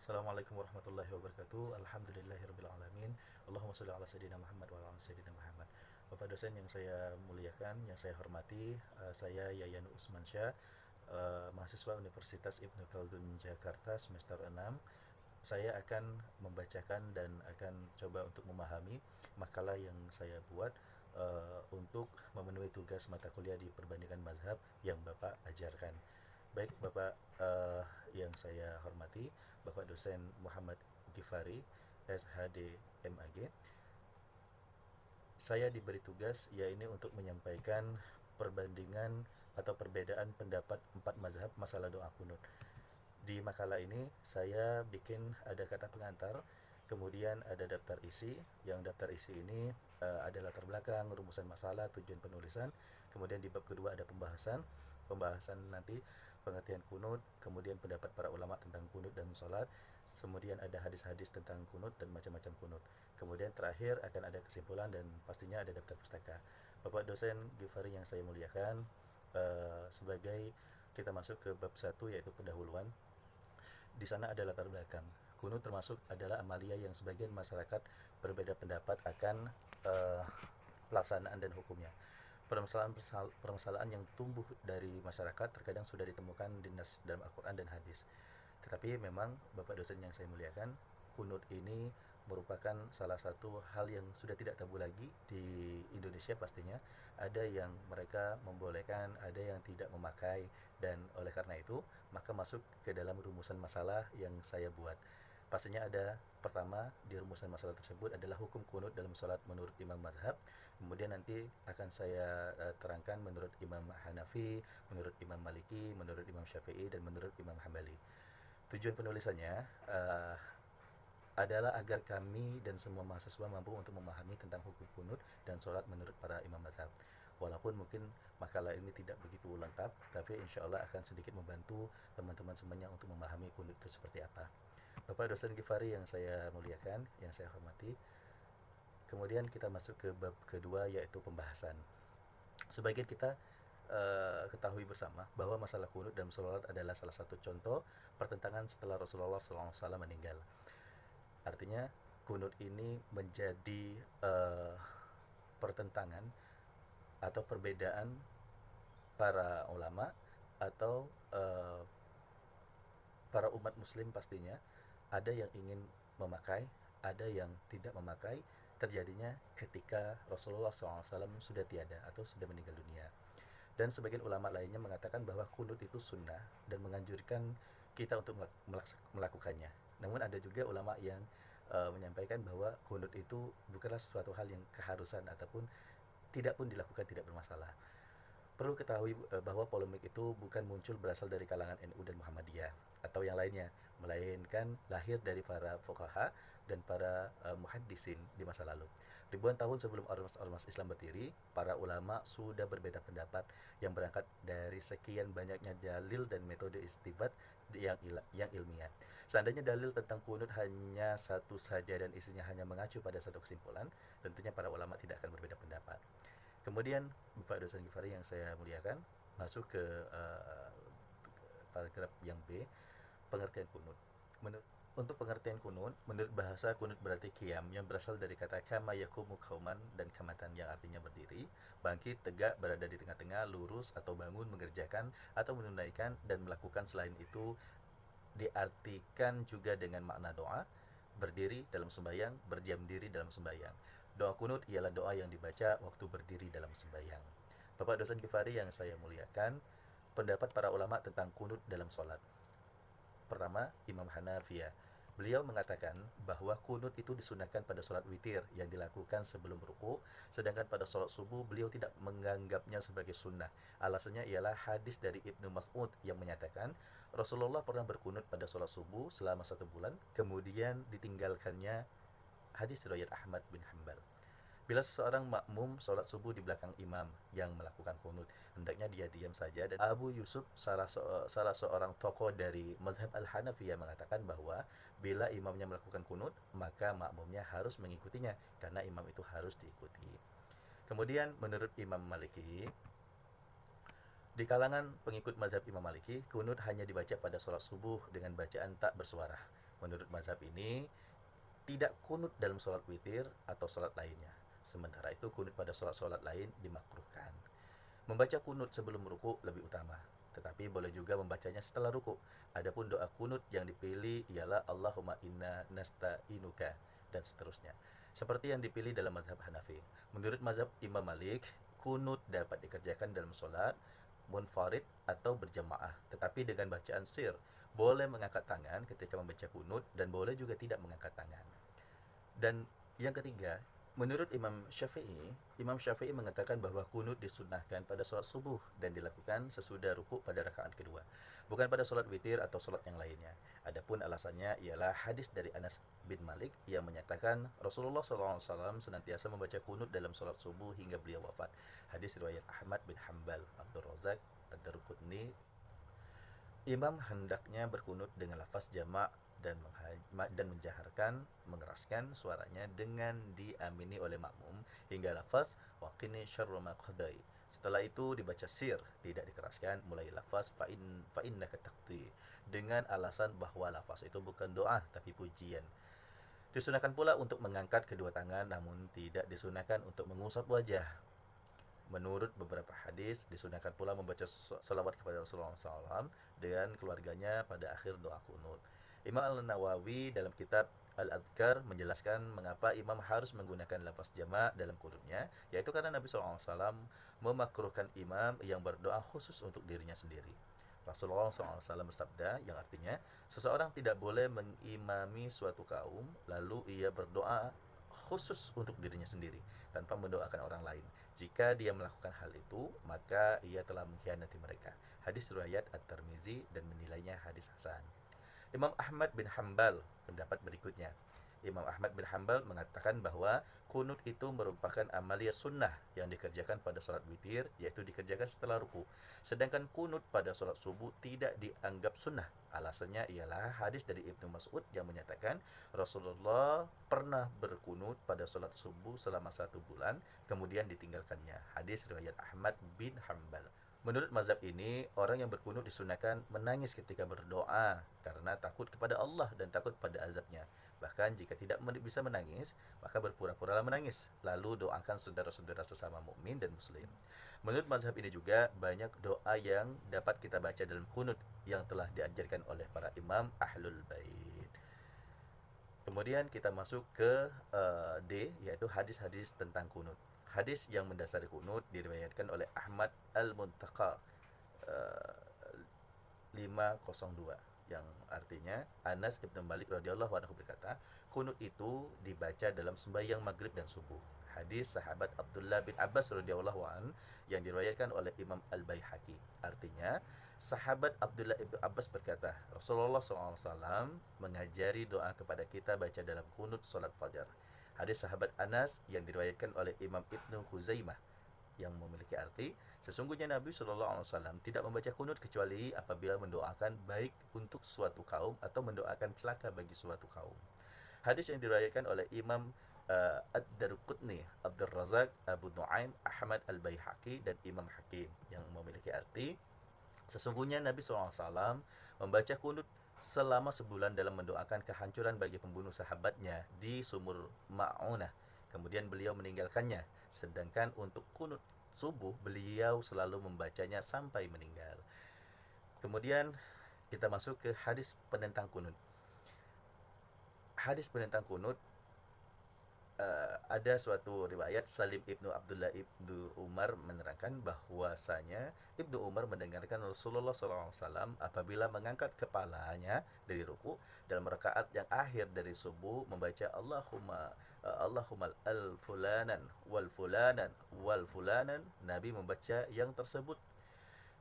Assalamualaikum warahmatullahi wabarakatuh. Alhamdulillahirabbil alamin. Allahumma shalli ala sayyidina Muhammad wa ala sayyidina Muhammad. Bapak dosen yang saya muliakan, yang saya hormati, saya Yayan Usmansyah, mahasiswa Universitas Ibnu Khaldun Jakarta semester 6. Saya akan membacakan dan akan coba untuk memahami makalah yang saya buat untuk memenuhi tugas mata kuliah di perbandingan mazhab yang Bapak ajarkan. Baik Bapak, yang saya hormati, Bapak dosen Muhammad Gifari, SHD MAG. Saya diberi tugas yaitu untuk menyampaikan perbandingan atau perbedaan pendapat empat mazhab masalah doa kunut. Di makalah ini saya bikin ada kata pengantar, kemudian ada daftar isi. Yang daftar isi ini ada latar belakang, rumusan masalah, tujuan penulisan. Kemudian di bab kedua ada pembahasan nanti pengertian kunut, kemudian pendapat para ulama tentang kunut dan salat. Kemudian ada hadis-hadis tentang kunut dan macam-macam kunut. Kemudian terakhir akan ada kesimpulan dan pastinya ada daftar pustaka. Bapak dosen Gifari yang saya muliakan, sebagai kita masuk ke bab 1 yaitu pendahuluan. Di sana ada latar belakang. Kunut termasuk adalah amalia yang sebagian masyarakat berbeda pendapat akan pelaksanaan dan hukumnya. Permasalahan yang tumbuh dari masyarakat terkadang sudah ditemukan di nas dalam Al-Quran dan hadis. Tetapi memang Bapak dosen yang saya muliakan, kunut ini merupakan salah satu hal yang sudah tidak tabu lagi di Indonesia pastinya. Ada yang mereka membolehkan, ada yang tidak memakai, dan oleh karena itu maka masuk ke dalam rumusan masalah yang saya buat. Pastinya ada pertama di rumusan masalah tersebut adalah hukum kunut dalam sholat menurut imam mazhab. Kemudian nanti akan saya terangkan menurut Imam Hanafi, menurut Imam Maliki, menurut Imam Syafi'i, dan menurut Imam Hambali. Tujuan penulisannya adalah agar kami dan semua mahasiswa mampu untuk memahami tentang hukum kunut dan sholat menurut para imam mazhab. Walaupun mungkin makalah ini tidak begitu lengkap, tapi insya Allah akan sedikit membantu teman-teman semuanya untuk memahami kunut itu seperti apa. Bapak dosen Gifari yang saya muliakan, yang saya hormati, kemudian kita masuk ke bab kedua yaitu pembahasan. Sebagian kita ketahui bersama bahwa masalah kunut dalam sholat adalah salah satu contoh pertentangan setelah Rasulullah SAW meninggal. Artinya kunut ini menjadi pertentangan atau perbedaan para ulama atau para umat muslim pastinya. Ada yang ingin memakai, ada yang tidak memakai, terjadinya ketika Rasulullah SAW sudah tiada atau sudah meninggal dunia. Dan sebagian ulama lainnya mengatakan bahwa kunut itu sunnah dan menganjurkan kita untuk melakukannya. Namun ada juga ulama yang menyampaikan bahwa kunut itu bukanlah sesuatu hal yang keharusan ataupun tidak pun dilakukan tidak bermasalah. Perlu ketahui bahwa polemik itu bukan muncul berasal dari kalangan NU dan Muhammadiyah atau yang lainnya, melainkan lahir dari para fuqaha dan para muhaddisin di masa lalu. Ribuan tahun sebelum ormas-ormas Islam berdiri, para ulama sudah berbeda pendapat yang berangkat dari sekian banyaknya dalil dan metode istinbat yang ilmiah. Seandainya dalil tentang kunut hanya satu saja dan isinya hanya mengacu pada satu kesimpulan, tentunya para ulama tidak akan berbeda pendapat. Kemudian Bapak dosen Gifari yang saya muliakan, masuk ke paragraf yang B, pengertian kunut. Untuk pengertian kunut, menurut bahasa kunut berarti qiyam yang berasal dari kata kama yakumu kauman dan kamatan yang artinya berdiri, bangkit, tegak, berada di tengah-tengah, lurus atau bangun, mengerjakan atau menunaikan dan melakukan. Selain itu diartikan juga dengan makna doa, berdiri dalam sembahyang, berdiam diri dalam sembahyang. Doa kunut ialah doa yang dibaca waktu berdiri dalam sembahyang. Bapak dosen Gifari yang saya muliakan, pendapat para ulama tentang kunut dalam sholat. Pertama, Imam Hanafiyah. Beliau mengatakan bahwa kunut itu disunahkan pada sholat witir yang dilakukan sebelum ruku, sedangkan pada sholat subuh beliau tidak menganggapnya sebagai sunnah. Alasannya ialah hadis dari Ibnu Mas'ud yang menyatakan Rasulullah pernah berkunut pada sholat subuh selama 1 bulan, kemudian ditinggalkannya. Hadis riwayat Ahmad bin Hanbal. Bila seseorang makmum sholat subuh di belakang imam yang melakukan kunut, hendaknya dia diam saja. Dan Abu Yusuf, salah seorang tokoh dari mazhab Al-Hanafiyah, mengatakan bahwa bila imamnya melakukan kunut, maka makmumnya harus mengikutinya, karena imam itu harus diikuti. Kemudian menurut Imam Maliki, di kalangan pengikut mazhab Imam Maliki, kunut hanya dibaca pada sholat subuh dengan bacaan tak bersuara. Menurut mazhab ini, tidak kunut dalam sholat witir atau sholat lainnya. Sementara itu kunut pada sholat-sholat lain dimakruhkan. Membaca kunut sebelum ruku lebih utama, tetapi boleh juga membacanya setelah ruku. Adapun doa kunut yang dipilih ialah Allahumma inna nasta'inuka dan seterusnya. Seperti yang dipilih dalam mazhab Hanafi. Menurut mazhab Imam Malik, kunut dapat dikerjakan dalam sholat munfarid atau berjamaah, tetapi dengan bacaan sir. Boleh mengangkat tangan ketika membaca kunut dan boleh juga tidak mengangkat tangan. Dan yang ketiga, menurut Imam Syafi'i mengatakan bahwa kunut disunnahkan pada sholat subuh dan dilakukan sesudah ruku pada rakaat kedua, bukan pada sholat witir atau sholat yang lainnya. Adapun alasannya ialah hadis dari Anas bin Malik yang menyatakan Rasulullah SAW senantiasa membaca kunut dalam sholat subuh hingga beliau wafat. Hadis riwayat Ahmad bin Hanbal, Abdul Razak, Ad-Darqutni. Imam hendaknya berkunut dengan lafaz jamak dan menjaharkan, mengeraskan suaranya dengan diamini oleh makmum hingga lafaz waqini syarra ma qadai. Setelah itu dibaca sir, tidak dikeraskan, mulai lafaz fa'innaka taqdi dengan alasan bahwa lafaz itu bukan doa tapi pujian. Disunahkan pula untuk mengangkat kedua tangan, namun tidak disunahkan untuk mengusap wajah. Menurut beberapa hadis, disunahkan pula membaca salawat kepada Rasulullah SAW dengan keluarganya pada akhir doa kunut. Imam Al-Nawawi dalam kitab Al-Adhkar menjelaskan mengapa imam harus menggunakan lafaz jamak dalam kunutnya, yaitu karena Nabi SAW memakruhkan imam yang berdoa khusus untuk dirinya sendiri. Rasulullah SAW bersabda, yang artinya, seseorang tidak boleh mengimami suatu kaum, lalu ia berdoa khusus untuk dirinya sendiri, tanpa mendoakan orang lain. Jika dia melakukan hal itu, maka ia telah mengkhianati mereka. Hadis riwayat At-Tirmizi dan menilainya hadis hasan. Imam Ahmad bin Hanbal pendapat berikutnya. Imam Ahmad bin Hanbal mengatakan bahwa kunut itu merupakan amalia sunnah yang dikerjakan pada salat witir, yaitu dikerjakan setelah ruku. Sedangkan kunut pada salat subuh tidak dianggap sunnah. Alasannya ialah hadis dari Ibnu Mas'ud yang menyatakan Rasulullah pernah berkunut pada salat subuh selama 1 bulan, kemudian ditinggalkannya. Hadis riwayat Ahmad bin Hanbal. Menurut mazhab ini, orang yang berkunut disunahkan menangis ketika berdoa karena takut kepada Allah dan takut pada azabnya. Bahkan jika tidak bisa menangis, maka berpura-puralah menangis, lalu doakan saudara-saudara sesama mukmin dan muslim. Menurut mazhab ini juga banyak doa yang dapat kita baca dalam kunut yang telah diajarkan oleh para imam Ahlul Bait. Kemudian kita masuk ke D, yaitu hadis-hadis tentang kunut. Hadis yang mendasari kunut diriwayatkan oleh Ahmad Al-Muntaqa 502, yang artinya Anas bin Malik radhiyallahu anhu berkata, kunut itu dibaca dalam sembahyang maghrib dan subuh. Hadis sahabat Abdullah bin Abbas radhiyallahu an yang diriwayatkan oleh Imam Al-Baihaqi. Artinya, sahabat Abdullah bin Abbas berkata, Rasulullah SAW mengajari doa kepada kita baca dalam kunut salat fajar. Hadis sahabat Anas yang diriwayatkan oleh Imam Ibnu Khuzaimah yang memiliki arti, sesungguhnya Nabi SAW tidak membaca kunut kecuali apabila mendoakan baik untuk suatu kaum atau mendoakan celaka bagi suatu kaum. Hadis yang diriwayatkan oleh Imam Ad-Darqutni, Abdul Razak, Abu Nuaim, Ahmad Al-Baihaqi dan Imam Hakim yang memiliki arti, sesungguhnya Nabi SAW membaca kunut selama sebulan dalam mendoakan kehancuran bagi pembunuh sahabatnya di sumur Ma'unah. Kemudian beliau meninggalkannya. Sedangkan untuk kunut subuh beliau selalu membacanya sampai meninggal. Kemudian kita masuk ke hadis penentang kunut. Hadis penentang kunut, ada suatu riwayat Salim ibnu Abdullah ibnu Umar menerangkan bahwasanya Ibnu Umar mendengarkan Rasulullah SAW apabila mengangkat kepalanya dari ruku dalam rakaat yang akhir dari subuh membaca Allahumma al-fulanan wal-fulanan wal-fulanan. Nabi membaca yang tersebut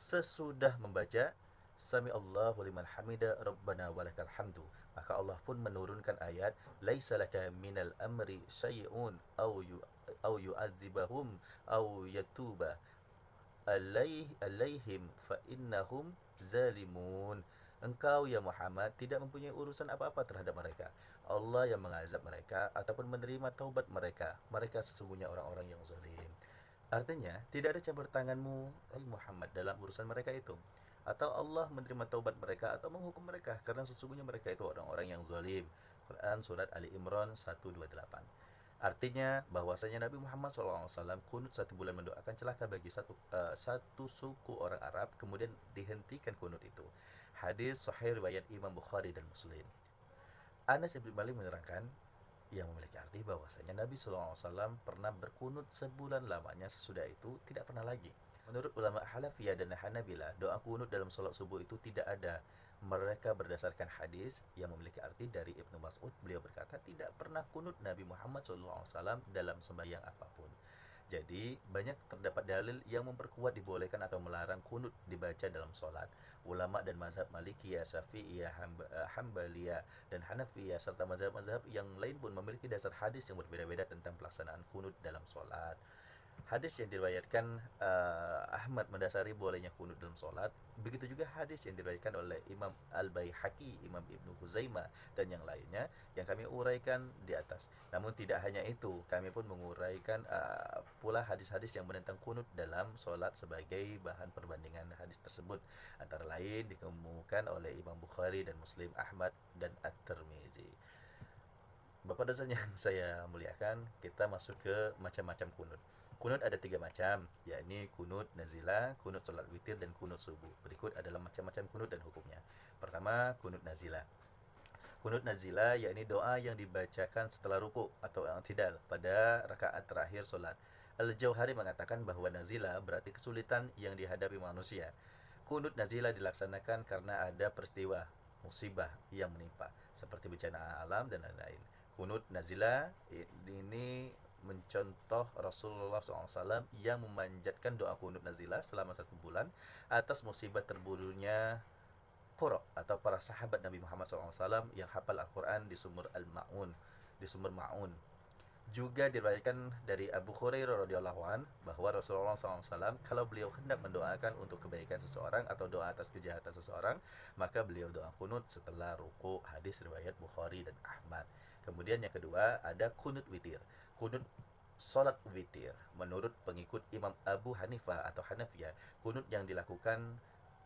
sesudah membaca Sami Allahu liman hamida Rabbana walakal hamdu, maka Allah pun menurunkan ayat laisa laka minal amri syai'un au yu'adzibahum au yatuba alaihim fa innahum zalimun. Engkau ya Muhammad tidak mempunyai urusan apa-apa terhadap mereka. Allah yang mengazab mereka ataupun menerima taubat mereka. Mereka sesungguhnya orang-orang yang zalim. Artinya, tidak ada campur tanganmu, Muhammad, dalam urusan mereka itu. atau Allah menerima taubat mereka atau menghukum mereka, karena sesungguhnya mereka itu orang-orang yang zalim. Quran Surat Ali Imran 128. Artinya bahwasanya Nabi Muhammad SAW kunut 1 bulan mendoakan celaka bagi satu suku orang Arab, kemudian dihentikan kunut itu. Hadis sahih riwayat Imam Bukhari dan Muslim. Anas bin Malik menerangkan yang memiliki arti bahwasanya Nabi SAW pernah berkunut sebulan lamanya, sesudah itu tidak pernah lagi. Menurut ulama Hanafiyah dan Hanabila, doa kunut dalam sholat subuh itu tidak ada. Mereka berdasarkan hadis yang memiliki arti dari Ibnu Mas'ud. Beliau berkata, tidak pernah kunut Nabi Muhammad SAW dalam sembahyang apapun. Jadi banyak terdapat dalil yang memperkuat dibolehkan atau melarang kunut dibaca dalam sholat. Ulama dan mazhab Malikiyah, Syafi'iyah, Hambaliyah, dan Hanafiyah serta mazhab-mazhab yang lain pun memiliki dasar hadis yang berbeda-beda tentang pelaksanaan kunut dalam sholat. Hadis yang diriwayatkan Ahmad mendasari bolehnya kunut dalam sholat. Begitu juga hadis yang diriwayatkan oleh Imam Al-Baihaqi, Imam Ibnu Huzaimah, dan yang lainnya yang kami uraikan di atas. Namun tidak hanya itu, kami pun menguraikan pula hadis-hadis yang menentang kunut dalam sholat sebagai bahan perbandingan hadis tersebut. Antara lain dikemukakan oleh Imam Bukhari dan Muslim, Ahmad, dan At-Tirmizi. Bapak dan yang saya muliakan, kita masuk ke macam-macam kunut. Kunut ada 3 macam, yakni kunut nazilah, kunut salat witir, dan kunut subuh. Berikut adalah macam-macam kunut dan hukumnya. Pertama, kunut nazilah. Kunut nazilah yakni doa yang dibacakan setelah ruku atau i'tidal pada rakaat terakhir solat. Al-Jauhari mengatakan bahwa nazilah berarti kesulitan yang dihadapi manusia. Kunut nazilah dilaksanakan karena ada peristiwa musibah yang menimpa, seperti bencana alam dan lain-lain. Kunut nazilah ini mencontoh Rasulullah SAW yang memanjatkan doa kunut nazilah selama 1 bulan atas musibah terbunuhnya Qura atau para sahabat Nabi Muhammad SAW yang hafal Al-Quran di sumur Ma'un. Juga diriwayatkan dari Abu Hurairah radhiyallahu an bahwa Rasulullah SAW kalau beliau hendak mendoakan untuk kebaikan seseorang atau doa atas kejahatan seseorang, maka beliau doa kunut setelah ruku. Hadis riwayat Bukhari dan Ahmad. Kemudian yang kedua ada kunut witir. Kunut salat witir menurut pengikut Imam Abu Hanifah atau Hanafiyah, kunut yang dilakukan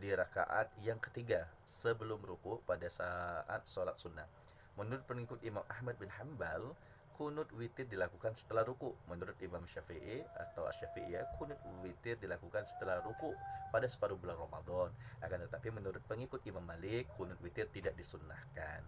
di rakaat yang ketiga sebelum ruku pada saat sholat sunnah. Menurut pengikut Imam Ahmad bin Hanbal, kunut witir dilakukan setelah ruku. Menurut Imam Syafi'i atau Asy-Syafi'iyah, kunut witir dilakukan setelah ruku pada separuh bulan Ramadan. Akan tetapi menurut pengikut Imam Malik, kunut witir tidak disunnahkan.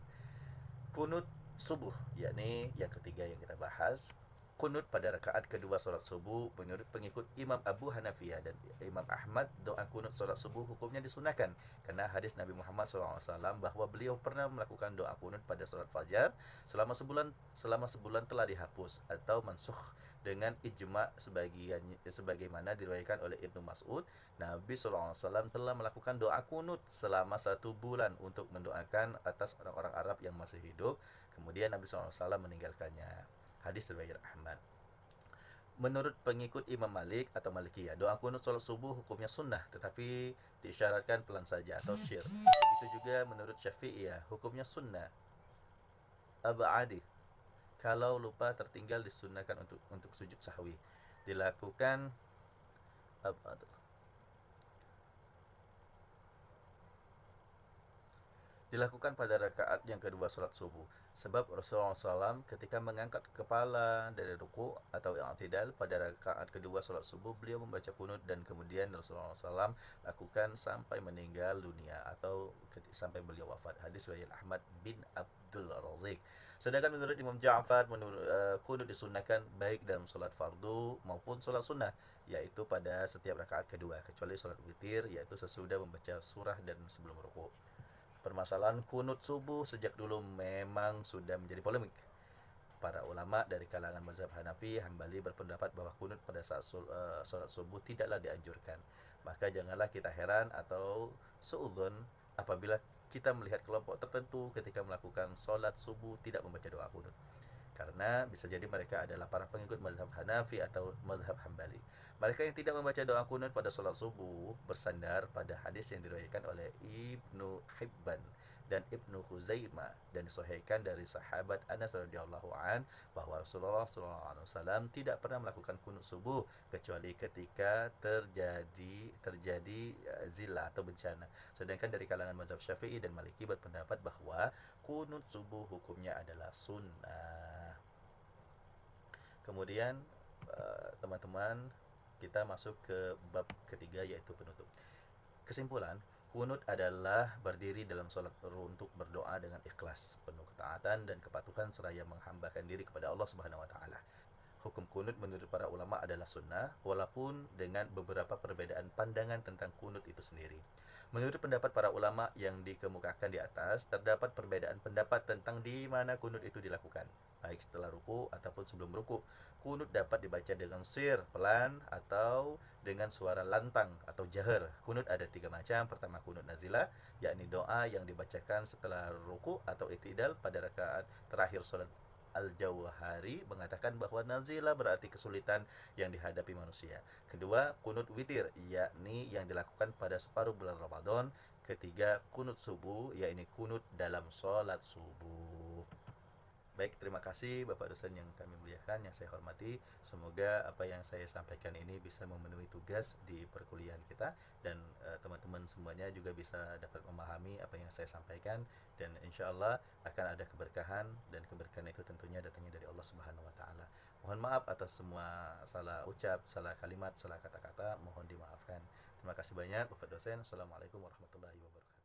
Kunut subuh, yakni yang ketiga yang kita bahas, kunut pada rakaat kedua solat subuh. Menurut pengikut Imam Abu Hanafiyah dan Imam Ahmad, doa kunut solat subuh hukumnya disunahkan karena hadis Nabi Muhammad SAW bahwa beliau pernah melakukan doa kunut pada solat fajar selama sebulan telah dihapus atau mansukh dengan ijma' sebagaimana diriwayatkan oleh Ibnu Mas'ud. Nabi SAW telah melakukan doa kunut selama 1 bulan untuk mendoakan atas orang-orang Arab yang masih hidup. Kemudian Nabi SAW meninggalkannya. Hadis riwayat Ahmad. Menurut pengikut Imam Malik atau Malikiyah, doa kunut salat subuh hukumnya sunnah tetapi diisyaratkan pelan saja atau syir. Begitu juga menurut Syafi'iyah, hukumnya sunnah abadi. Kalau lupa tertinggal disunnahkan untuk sujud sahwi. Dilakukan pada rakaat yang kedua salat subuh. Sebab Rasulullah SAW ketika mengangkat kepala dari ruku atau i'tidal pada rakaat kedua salat subuh, beliau membaca kunut dan kemudian Rasulullah SAW lakukan sampai meninggal dunia atau sampai beliau wafat. Hadis riwayat Ahmad bin Abdul Razik. Sedangkan menurut Imam Ja'far, kunut disunnahkan baik dalam salat fardu maupun salat sunnah, yaitu pada setiap rakaat kedua, kecuali salat witir, yaitu sesudah membaca surah dan sebelum ruku. Permasalahan kunut subuh sejak dulu memang sudah menjadi polemik. Para ulama dari kalangan mazhab Hanafi, Hambali berpendapat bahwa kunut pada saat sholat subuh tidaklah dianjurkan. Maka janganlah kita heran atau suudzon apabila kita melihat kelompok tertentu ketika melakukan sholat subuh tidak membaca doa kunut. Karena bisa jadi mereka adalah para pengikut mazhab Hanafi atau mazhab Hambali. Mereka yang tidak membaca doa kunut pada sholat subuh bersandar pada hadis yang diriwayatkan oleh Ibnu Hibban dan Ibnu Khuzaimah, dan disahihkan dari sahabat Anas radhiyallahu an bahwa Rasulullah SAW tidak pernah melakukan kunut subuh kecuali ketika terjadi zillah atau bencana. Sedangkan dari kalangan mazhab Syafi'i dan Maliki berpendapat bahwa kunut subuh hukumnya adalah sunnah. Kemudian teman-teman, kita masuk ke bab ketiga, yaitu penutup. Kesimpulan, kunut adalah berdiri dalam sholat untuk berdoa dengan ikhlas, penuh ketaatan dan kepatuhan seraya menghambakan diri kepada Allah Subhanahu wa taala. Hukum kunut menurut para ulama adalah sunnah, walaupun dengan beberapa perbedaan pandangan tentang kunut itu sendiri. Menurut pendapat para ulama yang dikemukakan di atas, terdapat perbedaan pendapat tentang di mana kunut itu dilakukan, baik setelah ruku ataupun sebelum ruku. Kunut dapat dibaca dengan sir, pelan, atau dengan suara lantang atau jahar. Kunut ada tiga macam. Pertama, kunut nazilah, yakni doa yang dibacakan setelah ruku atau i'tidal pada rakaat terakhir salat. Al-Jauhari mengatakan bahwa nazilah berarti kesulitan yang dihadapi manusia. Kedua, kunut witir, yakni yang dilakukan pada separuh bulan Ramadan. Ketiga, kunut subuh, yakni kunut dalam sholat subuh. Baik, terima kasih Bapak dosen yang kami muliakan, yang saya hormati. Semoga apa yang saya sampaikan ini bisa memenuhi tugas di perkuliahan kita, dan teman-teman semuanya juga bisa dapat memahami apa yang saya sampaikan, dan insya Allah akan ada keberkahan, dan keberkahan itu tentunya datangnya dari Allah Subhanahu wa taala. Mohon maaf atas semua salah ucap, salah kalimat, salah kata-kata, mohon dimaafkan. Terima kasih banyak Bapak dosen. Assalamualaikum warahmatullahi wabarakatuh.